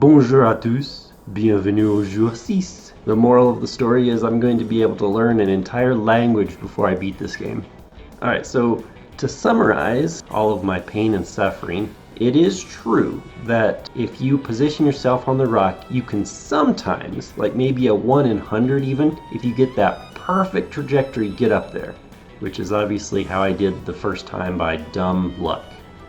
Bonjour à tous, bienvenue au jour 6. The moral of the story is I'm going to be able to learn an entire language before I beat this game. Alright, so to summarize all of my pain and suffering, it is true that if you position yourself on the rock, you can sometimes, like maybe a 1 in 100 even, if you get that perfect trajectory, get up there. Which is obviously how I did the first time by dumb luck.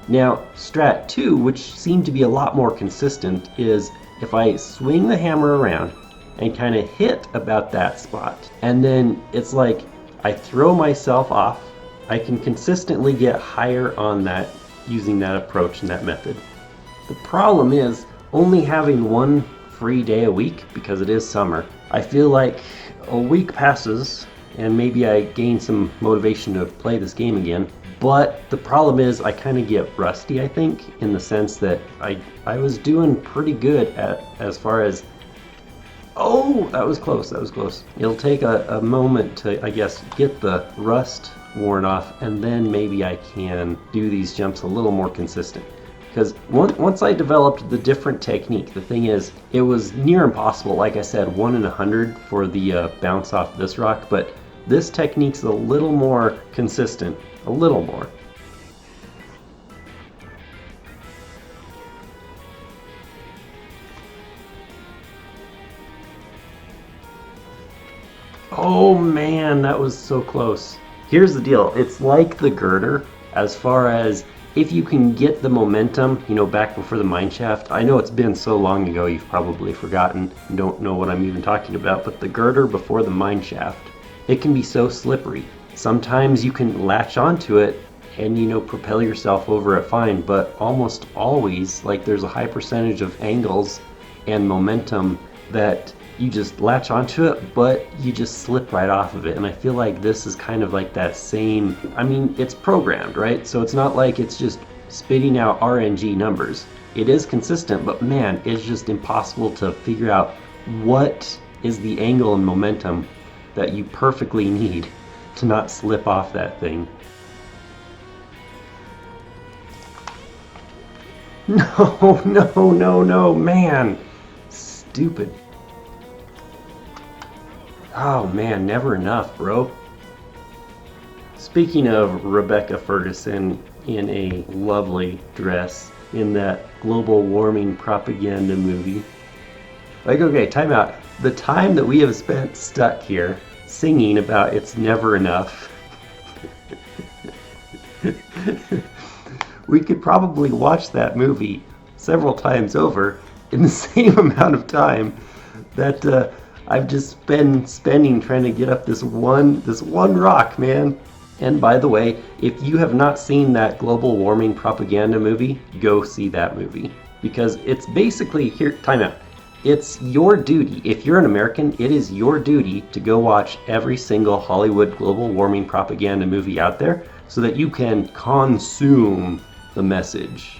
Now, strat 2, which seemed to be a lot more consistent, is if I swing the hammer around and kind of hit about that spot, and then it's like I throw myself off, I can consistently get higher on that using that approach and that method. The problem is only having one free day a week, because it is summer. I feel like a week passes and maybe I gain some motivation to play this game again. But the problem is I kind of get rusty, I think, in the sense that I was doing pretty good at as far as... Oh, that was close, that was close. It'll take a moment to, I guess, get the rust worn off, and then maybe I can do these jumps a little more consistent. Because once I developed the different technique, the thing is, it was near impossible, like I said, 1 in 100 for the bounce off this rock, but this technique's a little more consistent. A little more. Oh man, that was so close. Here's the deal. It's like the girder as far as if you can get the momentum, back before the mine shaft. I know it's been so long ago you've probably forgotten and don't know what I'm even talking about, but the girder before the mine shaft, it can be so slippery. Sometimes you can latch onto it and propel yourself over it fine, but almost always, like, there's a high percentage of angles and momentum that you just latch onto it, but you just slip right off of it. And I feel like this is kind of like that same, it's programmed, right? So it's not like it's just spitting out RNG numbers. It is consistent, but man, it's just impossible to figure out what is the angle and momentum that you perfectly need to not slip off that thing. No, no, no, no, man. Stupid. Oh man, never enough, bro. Speaking of Rebecca Ferguson in a lovely dress in that global warming propaganda movie. Like, okay, time out. The time that we have spent stuck here singing about it's never enough. We could probably watch that movie several times over in the same amount of time that I've just been spending trying to get up this one rock, man. And by the way, if you have not seen that global warming propaganda movie, go see that movie. Because it's basically, here, time out. It's your duty, if you're an American, it is your duty to go watch every single Hollywood global warming propaganda movie out there so that you can consume the message.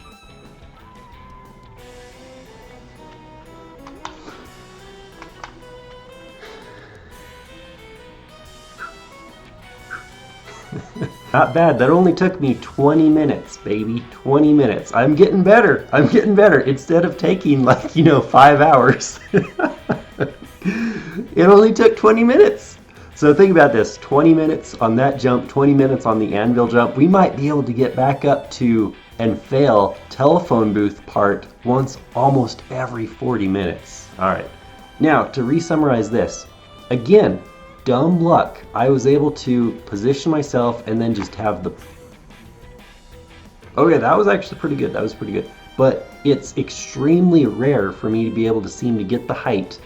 Not bad. That only took me 20 minutes, baby. 20 minutes. I'm getting better. I'm getting better. Instead of taking 5 hours. It only took 20 minutes. So think about this. 20 minutes on that jump, 20 minutes on the anvil jump. We might be able to get back up to and fail telephone booth part once almost every 40 minutes. All right. Now, to re-summarize this. Again, dumb luck. I was able to position myself and then just have the... Okay, that was actually pretty good. That was pretty good. But it's extremely rare for me to be able to seem to get the height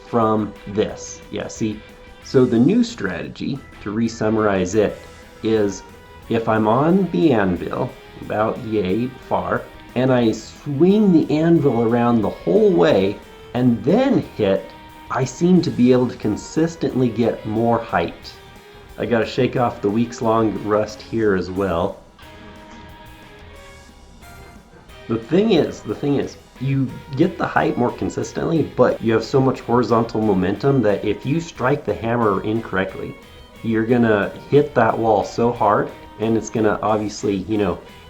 from this. Yeah, see? So the new strategy, to re-summarize it, is if I'm on the anvil, about yay far, and I swing the anvil around the whole way and then hit, I seem to be able to consistently get more height. I gotta shake off the weeks-long rust here as well. The thing is, you get the height more consistently, but you have so much horizontal momentum that if you strike the hammer incorrectly, you're gonna hit that wall so hard, and it's gonna obviously,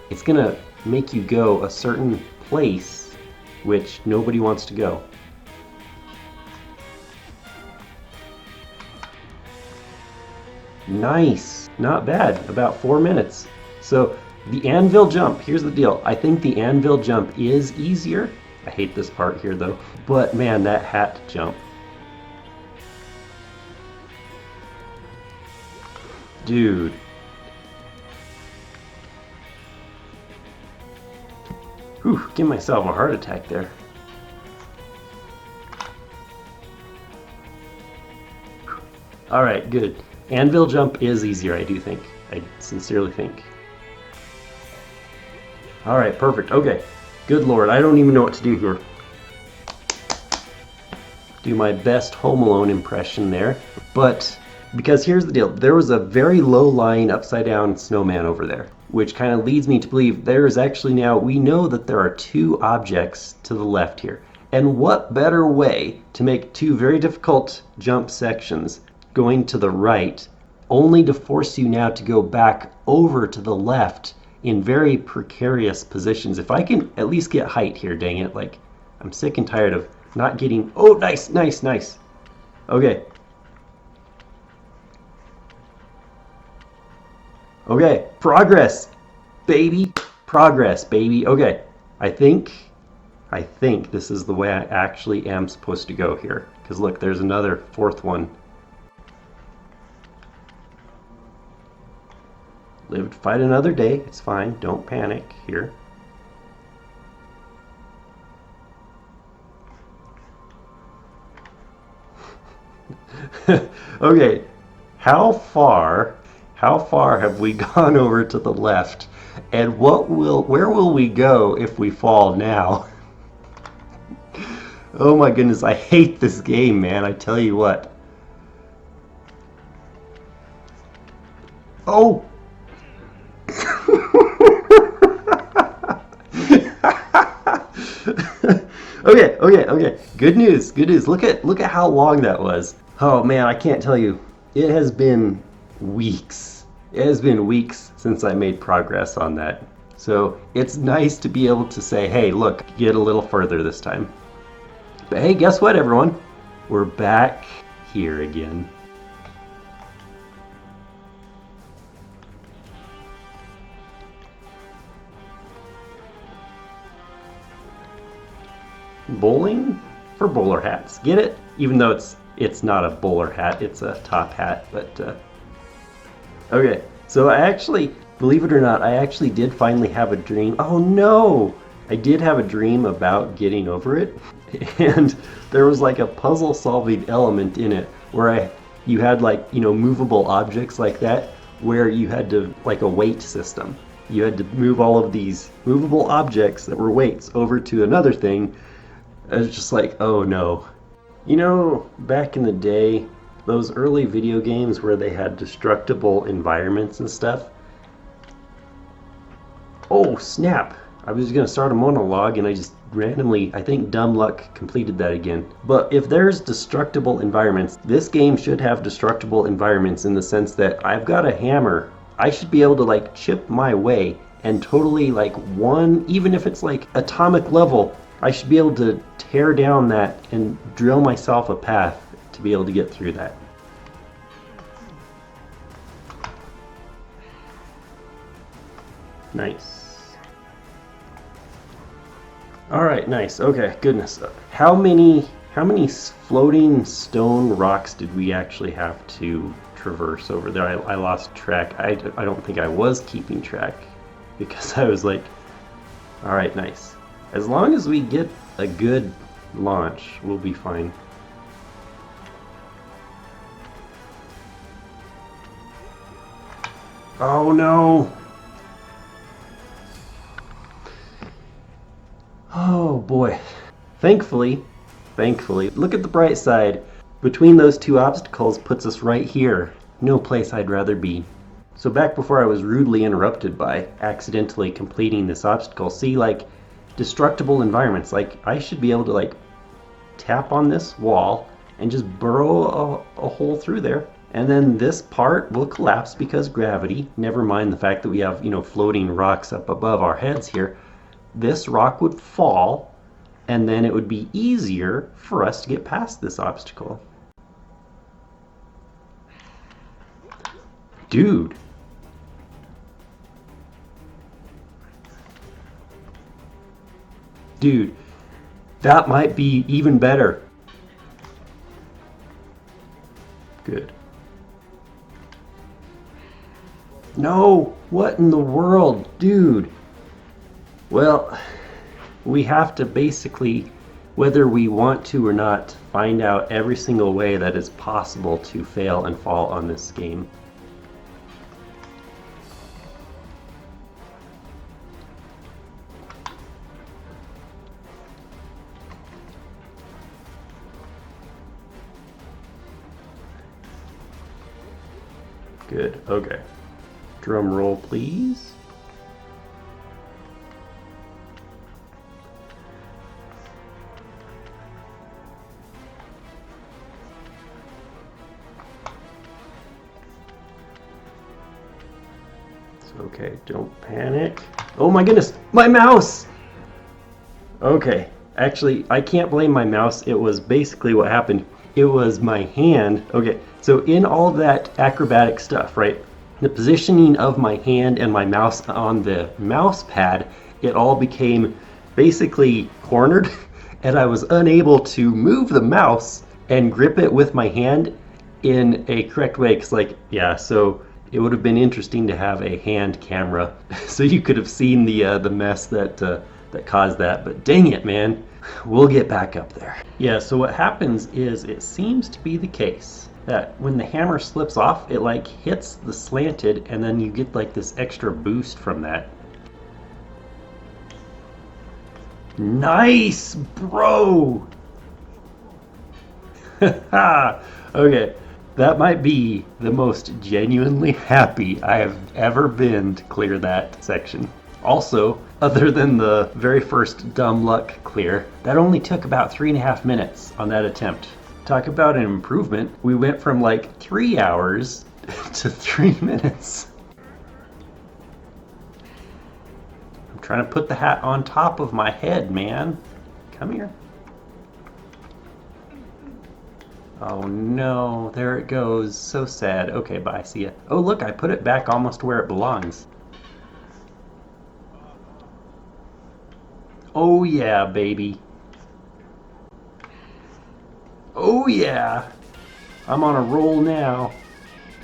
it's gonna make you go a certain place which nobody wants to go. Nice, not bad, about 4 minutes. So the anvil jump, here's the deal. I think the anvil jump is easier. I hate this part here though, but man, that hat jump. Dude. Whew, give myself a heart attack there. Alright, good. Anvil jump is easier, I do think. I sincerely think. Alright, perfect. Okay. Good lord, I don't even know what to do here. Do my best Home Alone impression there. But, because here's the deal. There was a very low-lying upside-down snowman over there, which kind of leads me to believe there is actually now, we know that there are 2 objects to the left here. And what better way to make 2 very difficult jump sections going to the right, only to force you now to go back over to the left in very precarious positions. If I can at least get height here, dang it. Like, I'm sick and tired of not getting... Oh, nice, nice, nice. Okay. Okay, progress, baby. Progress, baby. Okay, I think this is the way I actually am supposed to go here. Because look, there's another 4th one. Live to fight another day. It's fine. Don't panic here. Okay, how far have we gone over to the left, and where will we go if we fall now? Oh my goodness, I hate this game, man. I tell you what. Oh. Okay. Good news. Look at how long that was. Oh man, I can't tell you. It has been weeks. It has been weeks since I made progress on that. So it's nice to be able to say, hey, look, get a little further this time. But hey, guess what, everyone? We're back here again. Bowling for bowler hats. Get it? Even though it's not a bowler hat, it's a top hat. But okay, so I actually, believe it or not, I actually did finally have a dream. Oh no! I did have a dream about getting over it, and there was like a puzzle solving element in it where you had like, you know, movable objects like that, where you had to, like a weight system. You had to move all of these movable objects that were weights over to another thing. I was just like, oh no. You know, back in the day, those early video games where they had destructible environments and stuff. Oh, snap. I was going to start a monologue and I just randomly, I think dumb luck completed that again. But if there's destructible environments, this game should have destructible environments in the sense that I've got a hammer. I should be able to like chip my way and totally like even if it's like atomic level, I should be able to tear down that and drill myself a path to be able to get through that. Nice. Alright, nice. Okay, goodness. How many floating stone rocks did we actually have to traverse over there? I lost track. I don't think I was keeping track because I was like, alright, nice. As long as we get a good launch, we'll be fine. Oh no! Oh boy. Thankfully, look at the bright side. Between those 2 obstacles puts us right here. No place I'd rather be. So back before I was rudely interrupted by accidentally completing this obstacle, see, like, destructible environments, like I should be able to like tap on this wall and just burrow a hole through there, and then this part will collapse because gravity, never mind the fact that we have, you know, floating rocks up above our heads here. This rock would fall and then it would be easier for us to get past this obstacle. Dude. Dude, that might be even better. Good. No, what in the world, dude? Well, we have to basically, whether we want to or not, find out every single way that is possible to fail and fall on this game. Good, okay. Drum roll, please. Okay, don't panic. Oh my goodness, my mouse! Okay, actually, I can't blame my mouse. It was basically what happened. It was my hand. Okay, so in all of that acrobatic stuff, right? The positioning of my hand and my mouse on the mouse pad, it all became basically cornered, and I was unable to move the mouse and grip it with my hand in a correct way. Because, like, yeah, so it would have been interesting to have a hand camera so you could have seen the mess that caused that. But dang it, man, we'll get back up there. Yeah, so what happens is it seems to be the case that when the hammer slips off, it like hits the slanted, and then you get like this extra boost from that. Nice, bro! Okay, that might be the most genuinely happy I have ever been to clear that section. Also, other than the very first dumb luck clear, that only took about 3.5 minutes on that attempt. Talk about an improvement. We went from like 3 hours to 3 minutes. I'm trying to put the hat on top of my head, man. Come here. Oh no, there it goes. So sad. Okay, bye, see ya. Oh look, I put it back almost where it belongs. Oh yeah, baby. Oh yeah. I'm on a roll now.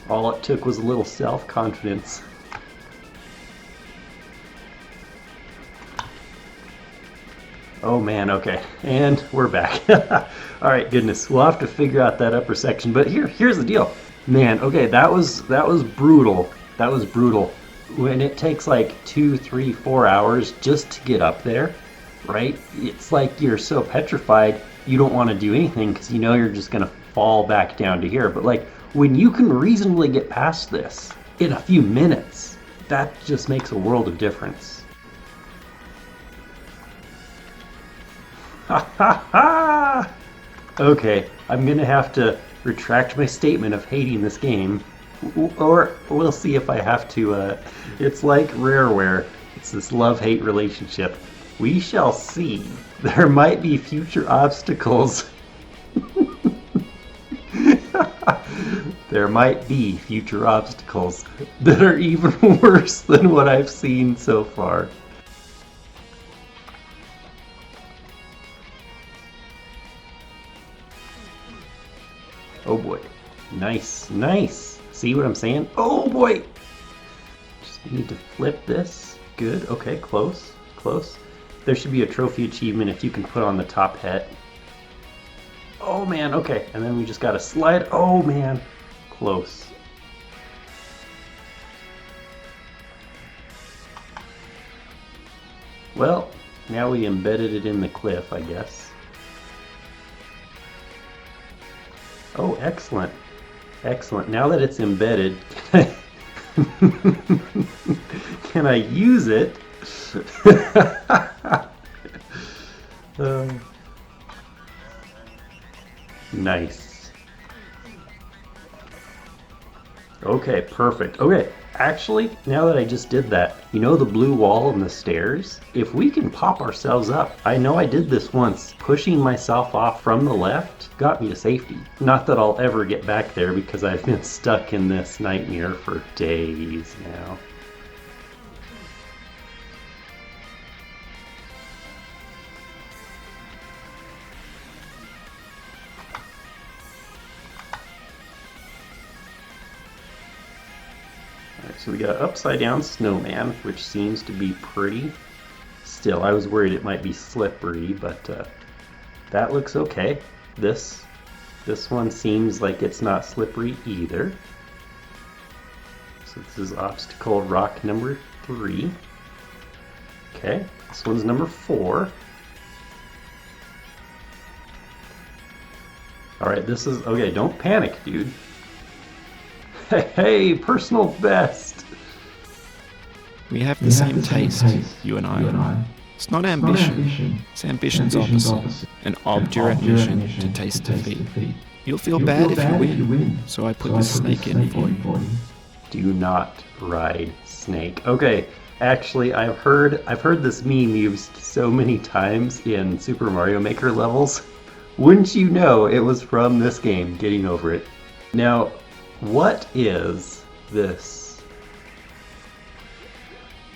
All it took was a little self-confidence. Oh man, okay. And we're back. Alright, goodness. We'll have to figure out that upper section. But here's the deal. Man, okay, that was brutal. That was brutal. When it takes like 2, 3, 4 hours just to get up there, right? It's like you're so petrified you don't want to do anything because you know you're just going to fall back down to here. But like when you can reasonably get past this in a few minutes, that just makes a world of difference. Ha ha ha! Okay, I'm going to have to retract my statement of hating this game. Or we'll see if I have to. It's like Rareware. It's this love-hate relationship. We shall see. There might be future obstacles. There might be future obstacles that are even worse than what I've seen so far. Oh boy. Nice, nice. See what I'm saying? Oh boy! Just need to flip this. Good, okay, close, close. There should be a trophy achievement if you can put on the top hat. Oh man, okay, and then we just gotta slide. Oh man, close. Well, now we embedded it in the cliff, I guess. Oh, excellent. Excellent. Now that it's embedded, can I use it? Nice. Okay, perfect. Okay, Actually, now that I just did that, you know the blue wall and the stairs? If we can pop ourselves up, I know I did this once. Pushing myself off from the left got me to safety. Not that I'll ever get back there because I've been stuck in this nightmare for days now. So we got upside down snowman, which seems to be pretty. Still, I was worried it might be slippery, but that looks okay. This one seems like it's not slippery either. So this is obstacle rock number 3. Okay, this one's number 4. Alright, this is, okay, don't panic, dude. Hey, personal best! We have the same taste, you and I. It's not ambition, it's ambition's opposite. An obdurate mission to taste defeat. You'll feel bad if you win, so I put this snake in for you. Do not ride snake. Okay, actually I've heard this meme used so many times in Super Mario Maker levels. Wouldn't you know it was from this game, Getting Over It. Now, what is this?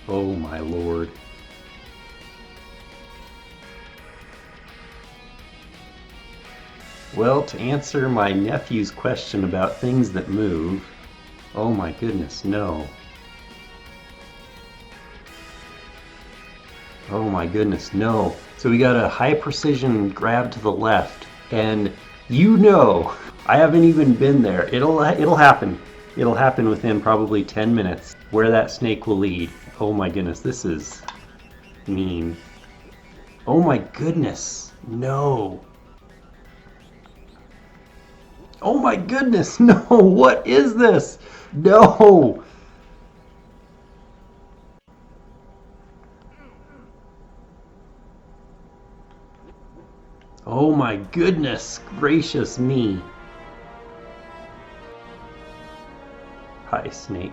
Oh my lord. Well, to answer my nephew's question about things that move, oh my goodness, no. Oh my goodness, no. So we got a high precision grab to the left, and you know, I haven't even been there. It'll happen. It'll happen within probably 10 minutes where that snake will lead. Oh my goodness, this is mean. Oh my goodness, no. Oh my goodness, no, what is this? No. Oh my goodness gracious me. Hi, snake.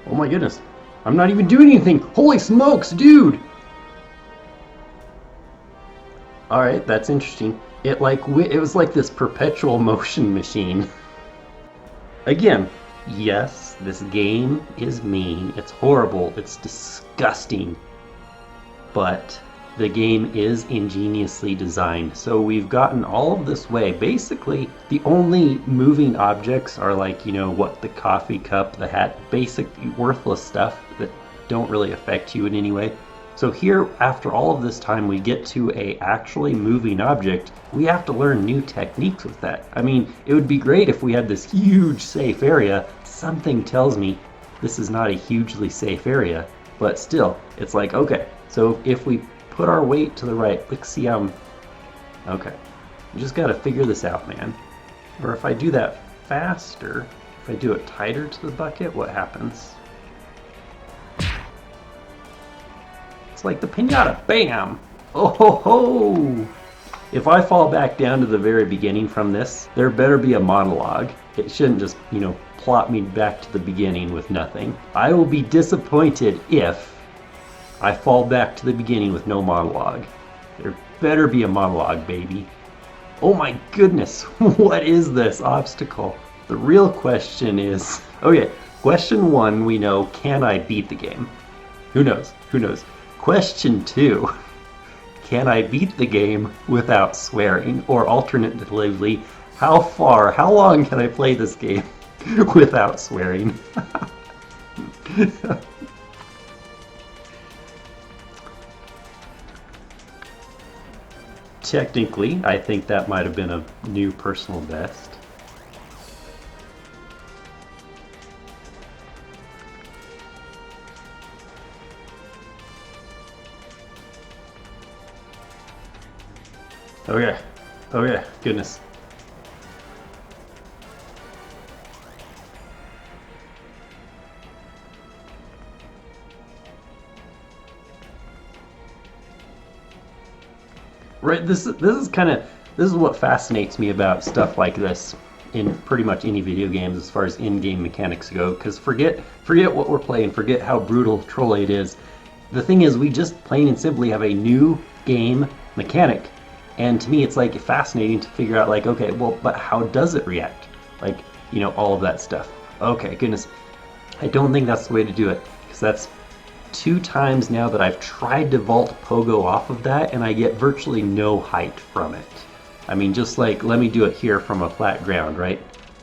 Oh my goodness. I'm not even doing anything. Holy smokes, dude. Alright, that's interesting. It was like this perpetual motion machine. Again, yes, this game is mean. It's horrible. It's disgusting. But the game is ingeniously designed. So we've gotten all of this way. Basically, the only moving objects are like, you know, what, the coffee cup, the hat, basic worthless stuff that don't really affect you in any way. So here, after all of this time, we get to a actually moving object. We have to learn new techniques with that. I mean, it would be great if we had this huge safe area. Something tells me this is not a hugely safe area, but still, it's like, okay, so if we put our weight to the right, let's see how okay. You just gotta figure this out, man. Or if I do that faster, if I do it tighter to the bucket, what happens? It's like the pinata, bam! Oh ho ho! If I fall back down to the very beginning from this, there better be a monologue. It shouldn't just, you know, plop me back to the beginning with nothing. I will be disappointed if I fall back to the beginning with no monologue. There better be a monologue, baby. Oh my goodness, what is this obstacle? The real question is, okay, question 1, we know, can I beat the game? Who knows? Who knows? Question 2, can I beat the game without swearing? Or alternatively, how long can I play this game without swearing? Technically, I think that might have been a new personal best. Okay. Okay, goodness. Right. This is what fascinates me about stuff like this in pretty much any video games as far as in-game mechanics go. Because forget what we're playing, forget how brutal Troll 8 is. The thing is, we just plain and simply have a new game mechanic, and to me, it's like fascinating to figure out like, okay, well, but how does it react? Like, all of that stuff. Okay, goodness, I don't think that's the way to do it, because that's 2 times now that I've tried to vault Pogo off of that, and I get virtually no height from it. I mean, just like, let me do it here from a flat ground, right?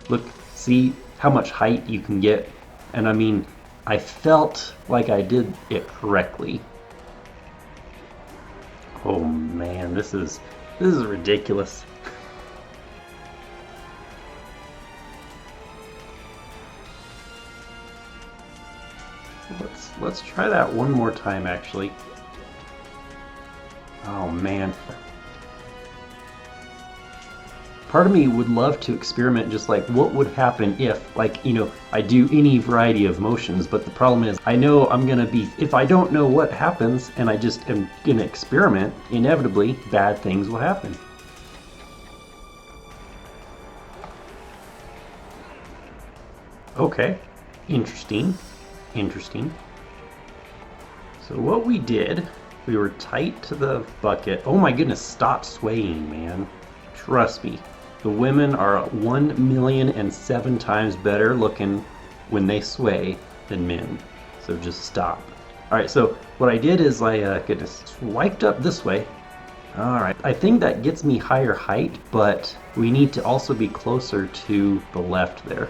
Look, see how much height you can get? And I mean, I felt like I did it correctly. Oh man, this is ridiculous. Let's try that one more time, actually. Oh man. Part of me would love to experiment just like what would happen if, like, I do any variety of motions, but the problem is I know I'm gonna be, if I don't know what happens and I just am gonna experiment, inevitably bad things will happen. Okay, interesting. So what we did, we were tight to the bucket. Oh my goodness, stop swaying, man. Trust me. The women are 1,000,007 times better looking when they sway than men. So just stop. Alright, so what I did is I swiped up this way. Alright, I think that gets me higher height, but we need to also be closer to the left there.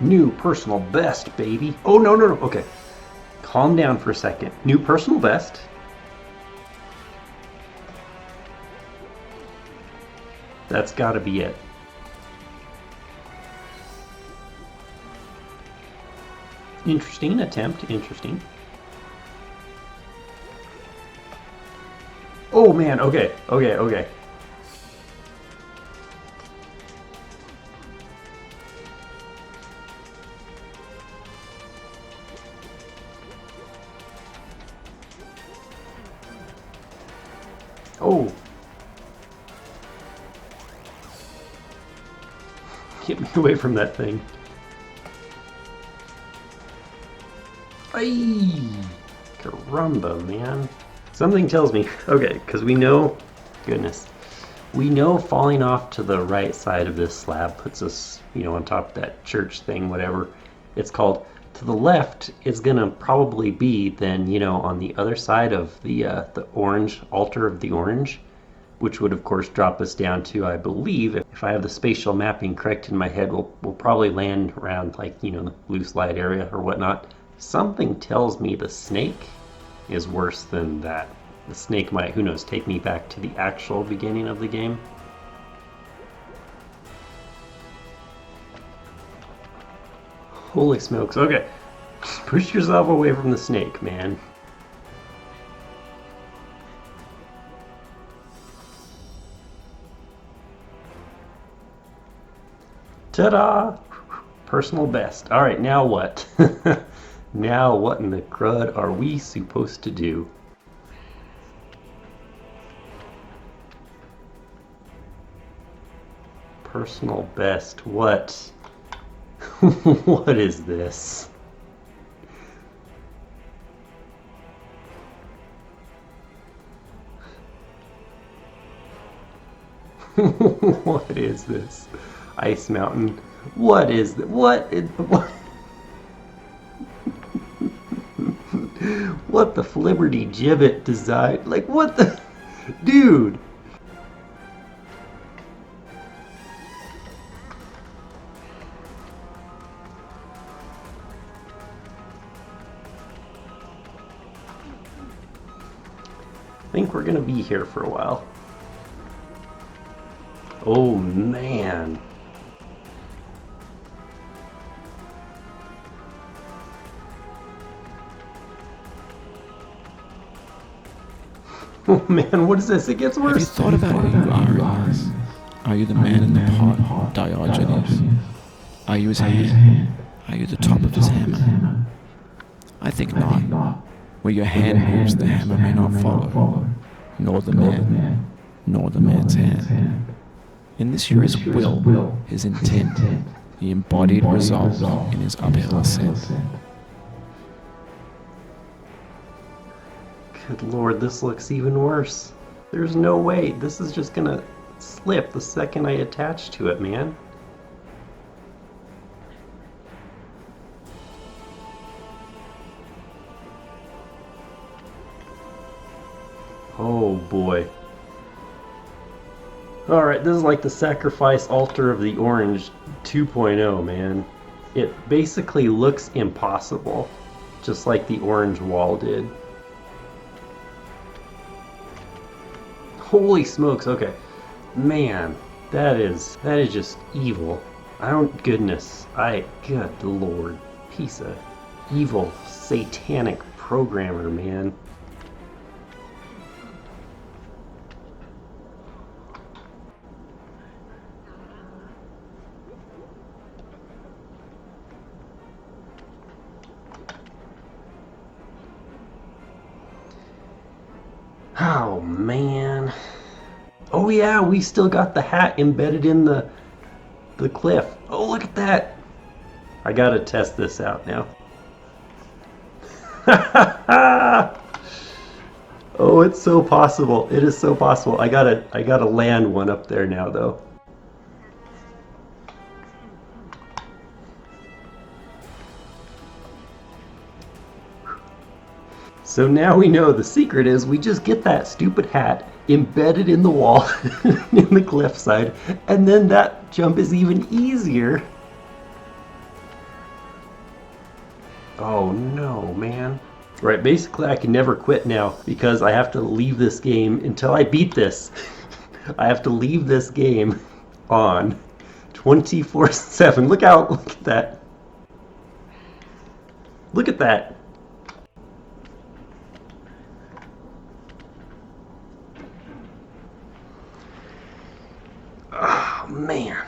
New personal best, baby. Oh, no. Okay. Calm down for a second. New personal best. That's gotta be it. Interesting attempt. Interesting. Oh, man. Okay. Oh. Get me away from that thing. Ay, caramba, man. Something tells me, okay, because we know, goodness, we know falling off to the right side of this slab puts us, on top of that church thing, whatever it's called. To the left is gonna probably be then, on the other side of the orange altar of the orange, which would of course drop us down to, I believe, if I have the spatial mapping correct in my head, we'll probably land around like, the blue slide area or whatnot. Something tells me the snake is worse than that. The snake might, who knows, take me back to the actual beginning of the game. Holy smokes, okay. Push yourself away from the snake, man. Ta-da! Personal best. Alright, now what? Now what in the crud are we supposed to do? Personal best. What? What is this? What is this? Ice Mountain. What is that? What? What the Flibberty Gibbet design? Like, what the? Dude! I think we're gonna be here for a while. Oh man. Oh man, what is this? It gets worse. Have you thought about who you are in this? Are you the man in the pot, Diogenes? Are you his hand? Are you the top of his hammer? I think not. Where your hand moves, the hammer may not follow, nor the man, nor the man's hand. In this your his will, his intent, the embodied resolve in his uphill ascent. Good lord, this looks even worse. There's no way. This is just gonna slip the second I attach to it, man. Oh boy. Alright, this is like the sacrifice altar of the orange 2.0, man. It basically looks impossible, just like the orange wall did. Holy smokes, okay. Man, that is just evil. Good lord. Piece of evil, satanic programmer, man. Oh man. Oh yeah, we still got the hat embedded in the cliff. Oh, look at that. I gotta test this out now. Oh, it's so possible. It is so possible. I gotta land one up there now though. So now we know the secret is we just get that stupid hat embedded in the wall in the cliffside, and then that jump is even easier. Oh no, man. Right, basically I can never quit now because I have to leave this game until I beat this. I have to leave this game on 24/7. Look at that. Look at that. Oh, man.